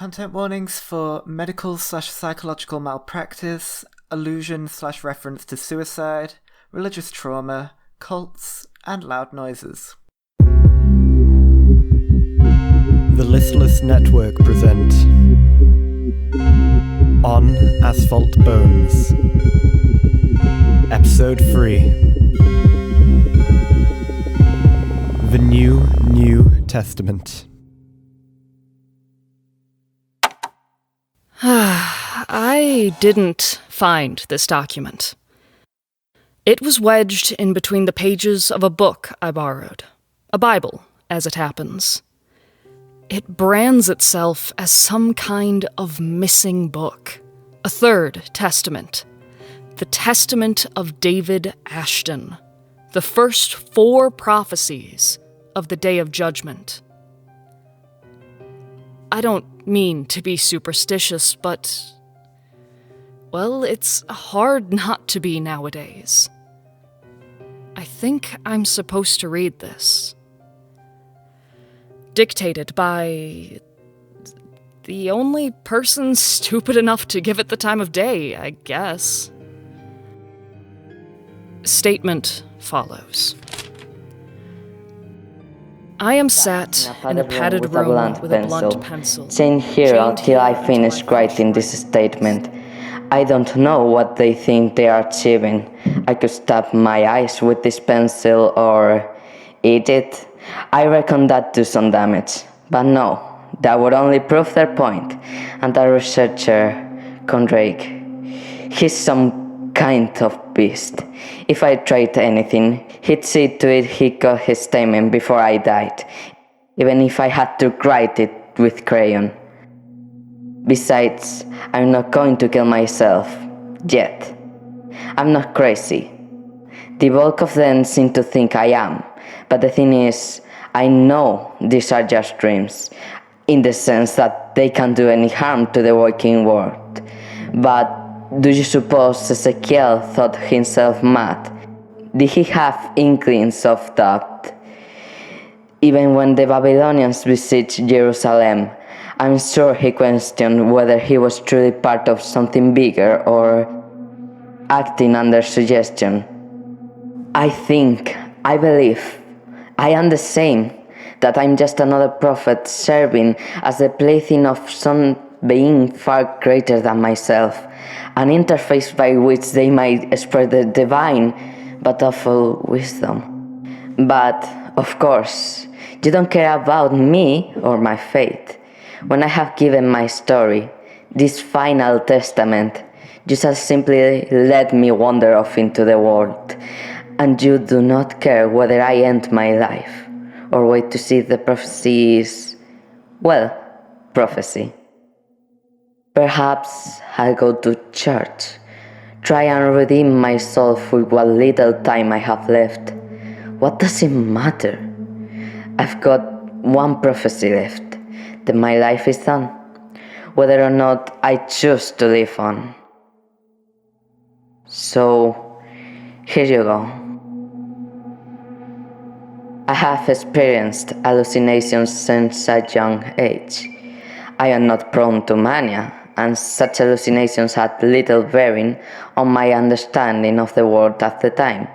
Content warnings for medical/psychological malpractice, allusion/reference to suicide, religious trauma, cults, and loud noises. The Listless Network present On Asphalt Bones, Episode 3, The New Testament. I didn't find this document. It was wedged in between the pages of a book I borrowed. A Bible, as it happens. It brands itself as some kind of missing book. A third testament. The Testament of David Ashton. The first 4 prophecies of the Day of Judgment. I don't mean to be superstitious, but, well, it's hard not to be nowadays. I think I'm supposed to read this. Dictated by the only person stupid enough to give it the time of day, I guess. Statement follows. I am sat in a padded room with a blunt pencil. Chained here until I finish writing this statement. I don't know what they think they are achieving. I could stab my eyes with this pencil or eat it. I reckon that do some damage. But no, that would only prove their point. And the researcher, Condrake, he's some kind of beast. If I tried anything, he'd see to it he got his statement before I died, even if I had to write it with crayon. Besides, I'm not going to kill myself, yet. I'm not crazy. The bulk of them seem to think I am, but the thing is, I know these are just dreams, in the sense that they can't do any harm to the working world. But do you suppose Ezekiel thought himself mad? Did he have inklings of doubt? Even when the Babylonians besieged Jerusalem, I'm sure he questioned whether he was truly part of something bigger or acting under suggestion. I believe, I am the same, that I'm just another prophet serving as the plaything of some being far greater than myself, an interface by which they might spread the divine but awful wisdom. But, of course, you don't care about me or my fate. When I have given my story, this final testament, you shall simply let me wander off into the world, and you do not care whether I end my life, or wait to see the prophecies, prophecy. Perhaps I'll go to church, try and redeem myself with what little time I have left. What does it matter? I've got one prophecy left, then my life is done, whether or not I choose to live on. So, here you go. I have experienced hallucinations since a young age. I am not prone to mania, and such hallucinations had little bearing on my understanding of the world at the time.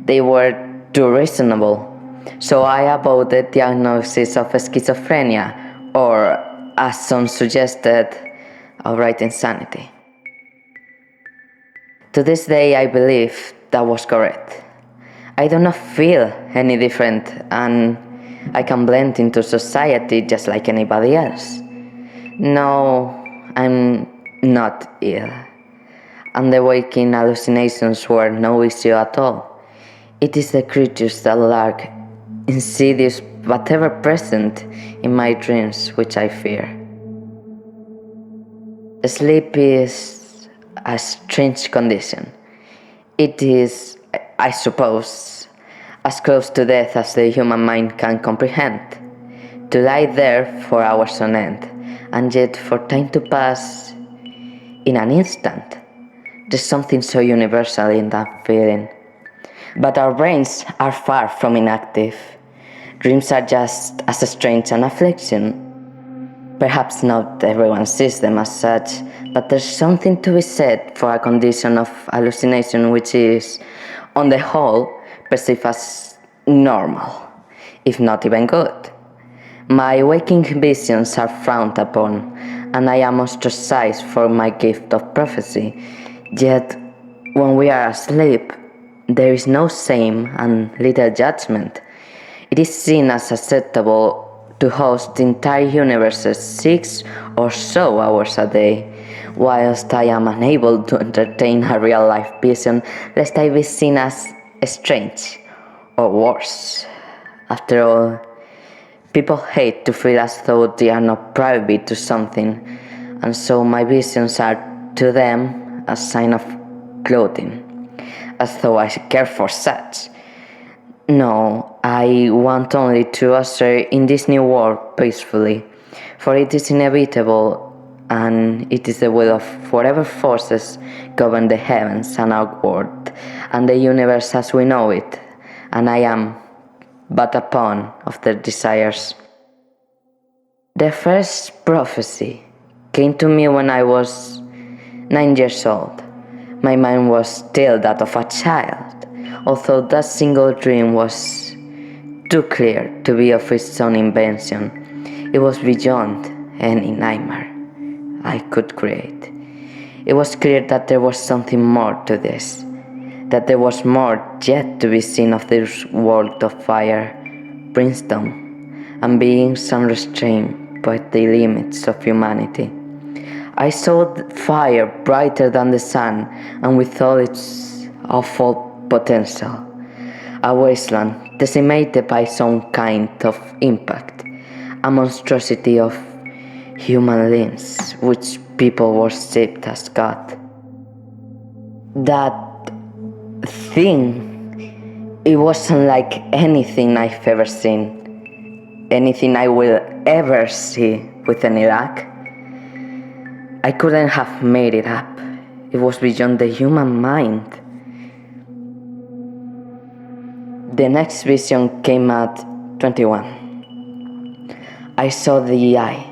They were too reasonable, so I abode the diagnosis of schizophrenia, or, as some suggested, outright insanity. To this day, I believe that was correct. I do not feel any different, and I can blend into society just like anybody else. No, I'm not ill, and the waking hallucinations were no issue at all. It is the creatures that lurk, insidious but ever present in my dreams, which I fear. Sleep is a strange condition. It is, I suppose, as close to death as the human mind can comprehend. To lie there for hours on end, and yet for time to pass in an instant. There's something so universal in that feeling. But our brains are far from inactive. Dreams are just as strange an affliction. Perhaps not everyone sees them as such, but there's something to be said for a condition of hallucination which is, on the whole, perceived as normal, if not even good. My waking visions are frowned upon, and I am ostracized for my gift of prophecy. Yet, when we are asleep, there is no shame and little judgment. It is seen as acceptable to host entire universes 6 or so hours a day, whilst I am unable to entertain a real-life vision lest I be seen as strange, or worse. After all, people hate to feel as though they are not privy to something, and so my visions are to them a sign of clothing, as though I care for such. No, I want only to usher in this new world peacefully, for it is inevitable, and it is the will of whatever forces govern the heavens and our world, and the universe as we know it, and I am but a pawn of their desires. The first prophecy came to me when I was 9 years old. My mind was still that of a child, although that single dream was too clear to be of its own invention. It was beyond any nightmare I could create. It was clear that there was something more to this, that there was more yet to be seen of this world of fire, brimstone, and beings unrestrained by the limits of humanity. I saw fire brighter than the sun, and with all its awful potential, a wasteland decimated by some kind of impact, a monstrosity of human limbs which people worshipped as God. That thing, it wasn't like anything I've ever seen, anything I will ever see with any luck. I couldn't have made it up. It was beyond the human mind. The next vision came at 21. I saw the eye,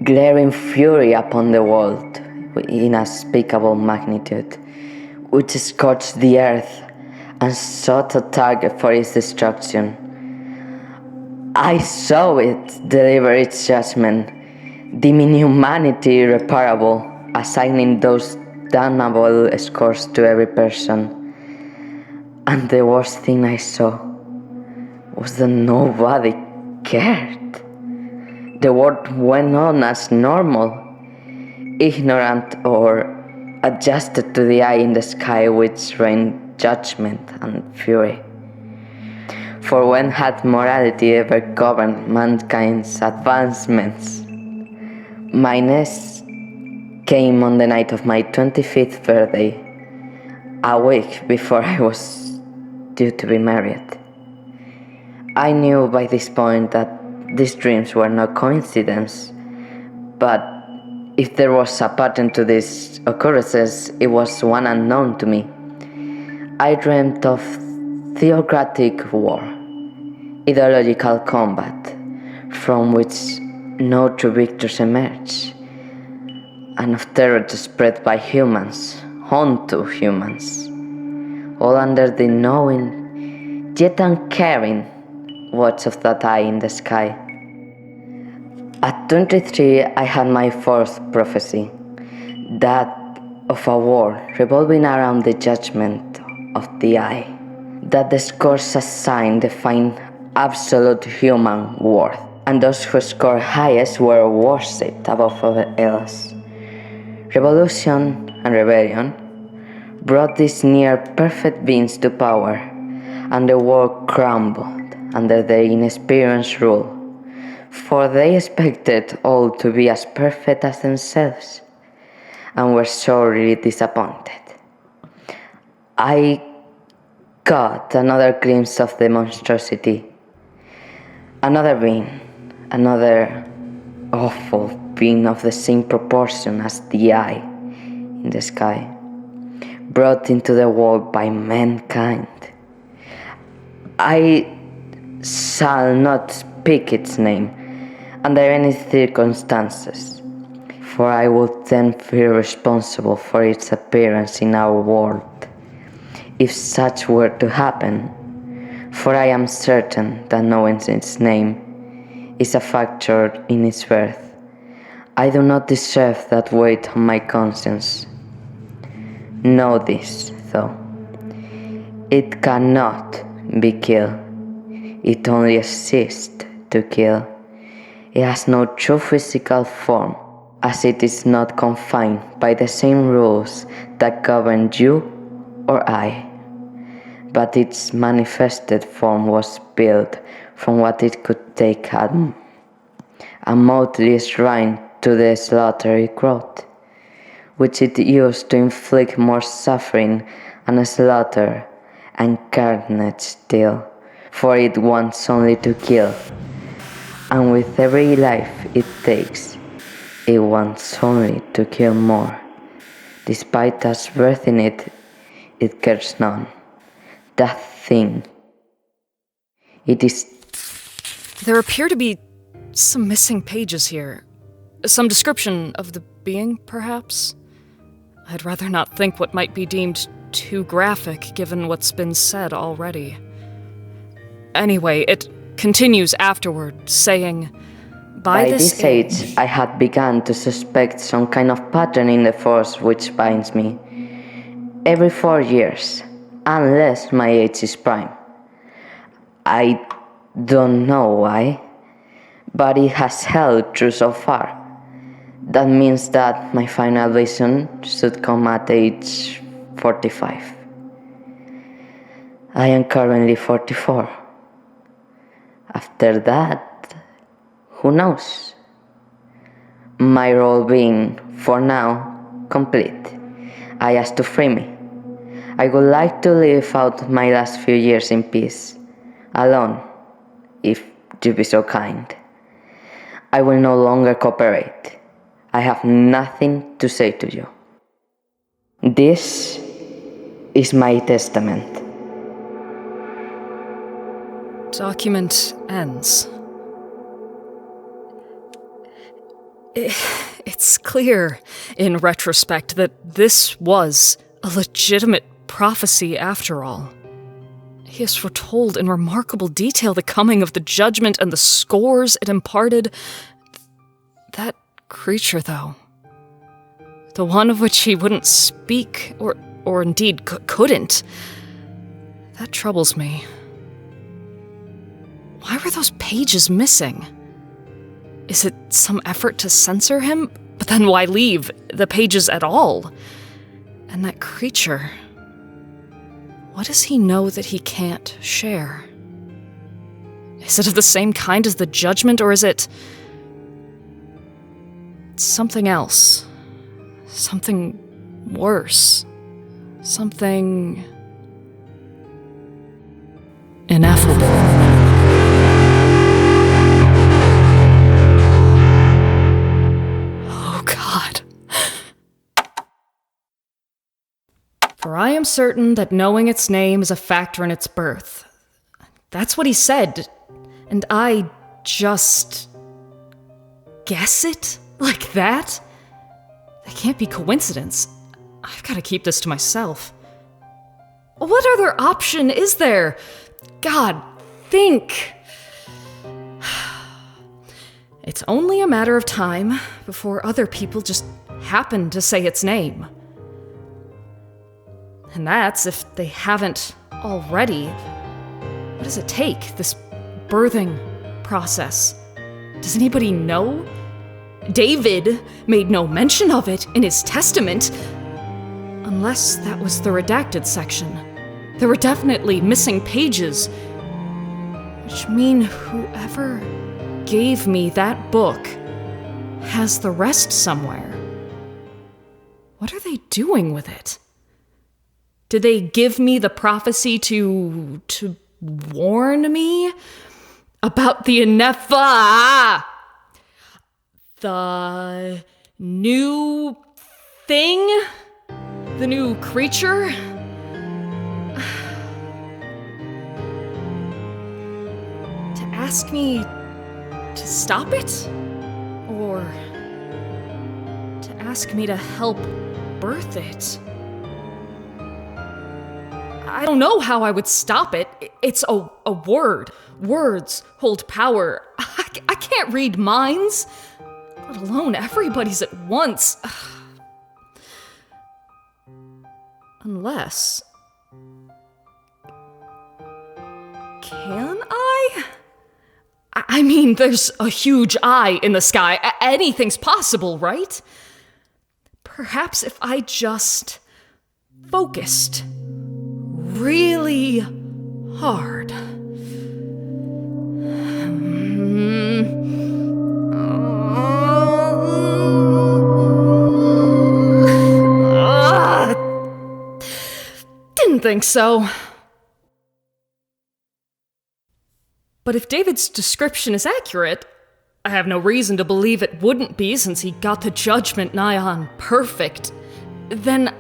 glaring fury upon the world in unspeakable magnitude, which scorched the earth and sought a target for its destruction. I saw it deliver its judgment, deeming humanity irreparable, assigning those damnable scores to every person. And the worst thing I saw was that nobody cared. The world went on as normal, ignorant or adjusted to the eye in the sky which rained judgment and fury. For when had morality ever governed mankind's advancements? My nest came on the night of my 25th birthday, a week before I was due to be married. I knew by this point that these dreams were no coincidence, but if there was a pattern to these occurrences, it was one unknown to me. I dreamt of theocratic war, ideological combat, from which no true victors emerge, and of terror spread by humans, onto humans, all under the knowing, yet uncaring watch of that eye in the sky. At 23, I had my fourth prophecy, that of a war revolving around the judgment of the eye, that the scores assigned define absolute human worth, and those who scored highest were worshipped above all else. Revolution and rebellion brought these near-perfect beings to power, and the world crumbled under their inexperienced rule, for they expected all to be as perfect as themselves, and were sorely disappointed. I got another glimpse of the monstrosity, another being, another awful being of the same proportion as the eye in the sky, brought into the world by mankind. I shall not speak its name, under any circumstances, for I would then feel responsible for its appearance in our world, if such were to happen, for I am certain that knowing its name is a factor in its birth. I do not deserve that weight on my conscience. Know this, though. It cannot be killed. It only exists to kill. It has no true physical form, as it is not confined by the same rules that govern you or I. But its manifested form was built from what it could take a motley shrine to the slaughter it wrought, which it used to inflict more suffering and slaughter and carnage still, for it wants only to kill, and with every life it takes, it wants only to kill more. Despite us birthing it, it cares none. That thing. It is. There appear to be some missing pages here. Some description of the being, perhaps? I'd rather not think what might be deemed too graphic, given what's been said already. Anyway, it continues afterward, saying, By this age, I had begun to suspect some kind of pattern in the force which binds me. Every 4 years, unless my age is prime. I don't know why, but it has held true so far. That means that my final vision should come at age 45. I am currently 44. After that, who knows? My role being, for now, complete. I ask to free me. I would like to live out my last few years in peace, alone, if you be so kind. I will no longer cooperate. I have nothing to say to you. This is my testament. Document ends. It's clear, in retrospect, that this was a legitimate prophecy after all. He has foretold in remarkable detail the coming of the judgment and the scores it imparted. That creature, though, the one of which he wouldn't speak, or indeed couldn't, that troubles me. Why were those pages missing? Is it some effort to censor him? But then why leave the pages at all? And that creature, what does he know that he can't share? Is it of the same kind as the judgment, or is it something else? Something worse? Something ineffable? For I am certain that knowing its name is a factor in its birth. That's what he said, and I just guess it like that? That can't be coincidence. I've got to keep this to myself. What other option is there? God, think. It's only a matter of time before other people just happen to say its name. And that's if they haven't already. What does it take, this birthing process? Does anybody know? David made no mention of it in his testament, unless that was the redacted section. There were definitely missing pages, which mean whoever gave me that book has the rest somewhere. What are they doing with it? Did they give me the prophecy to warn me about the the new thing? The new creature? To ask me to stop it? Or to ask me to help birth it? I don't know how I would stop it. It's a word. Words hold power. I can't read minds, let alone everybody's at once. Unless... Can I? I mean, there's a huge eye in the sky. Anything's possible, right? Perhaps if I just focused really hard. Didn't think so. But if David's description is accurate, I have no reason to believe it wouldn't be since he got the judgment nigh on perfect, then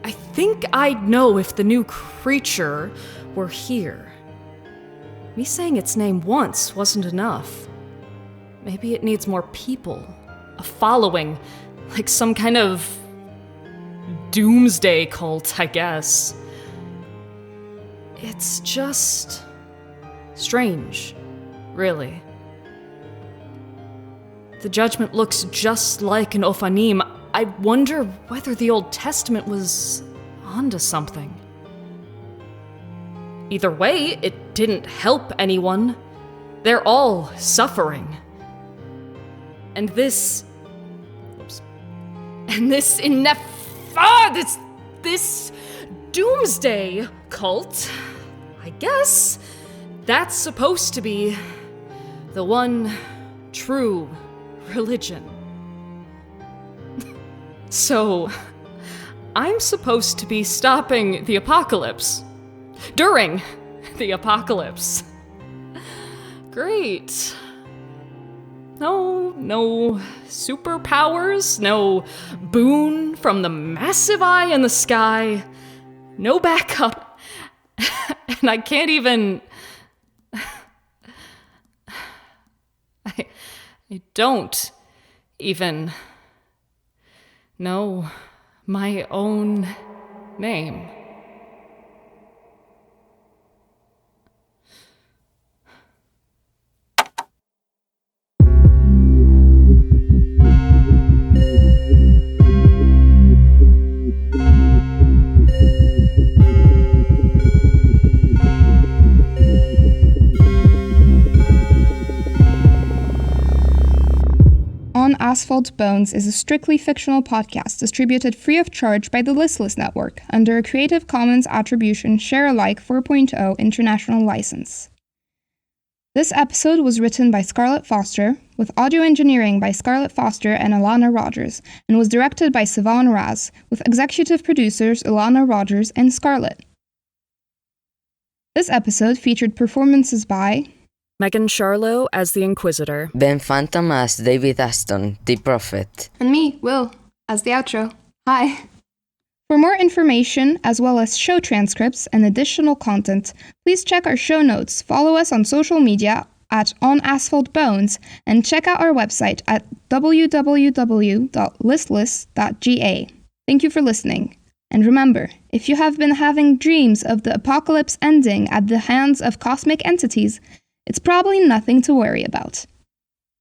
I think I'd know if the new creature were here. Me saying its name once wasn't enough. Maybe it needs more people, a following, like some kind of doomsday cult, I guess. It's just... strange, really. The judgment looks just like an Ophanim. I wonder whether the Old Testament was onto something. Either way, it didn't help anyone. They're all suffering. And this... this doomsday cult, I guess... that's supposed to be the one true religion. So, I'm supposed to be stopping the apocalypse. During the apocalypse. Great. No superpowers, no boon from the massive eye in the sky, no backup, and I can't even... I don't even know my own name. On Asphalt Bones is a strictly fictional podcast distributed free of charge by the Listless Network under a Creative Commons Attribution Share Alike 4.0 international license. This episode was written by Scarlett Foster, with audio engineering by Scarlett Foster and Alana Rogers, and was directed by Sivan Raz, with executive producers Alana Rogers and Scarlett. This episode featured performances by Megan Scharlau as the Inquisitor, Ben Phantom as David Ashton, the Prophet. and me, Will, as the outro. Hi. For more information, as well as show transcripts and additional content, please check our show notes, follow us on social media at On Asphalt Bones, and check out our website at www.listless.ga. Thank you for listening. And remember, if you have been having dreams of the apocalypse ending at the hands of cosmic entities, it's probably nothing to worry about.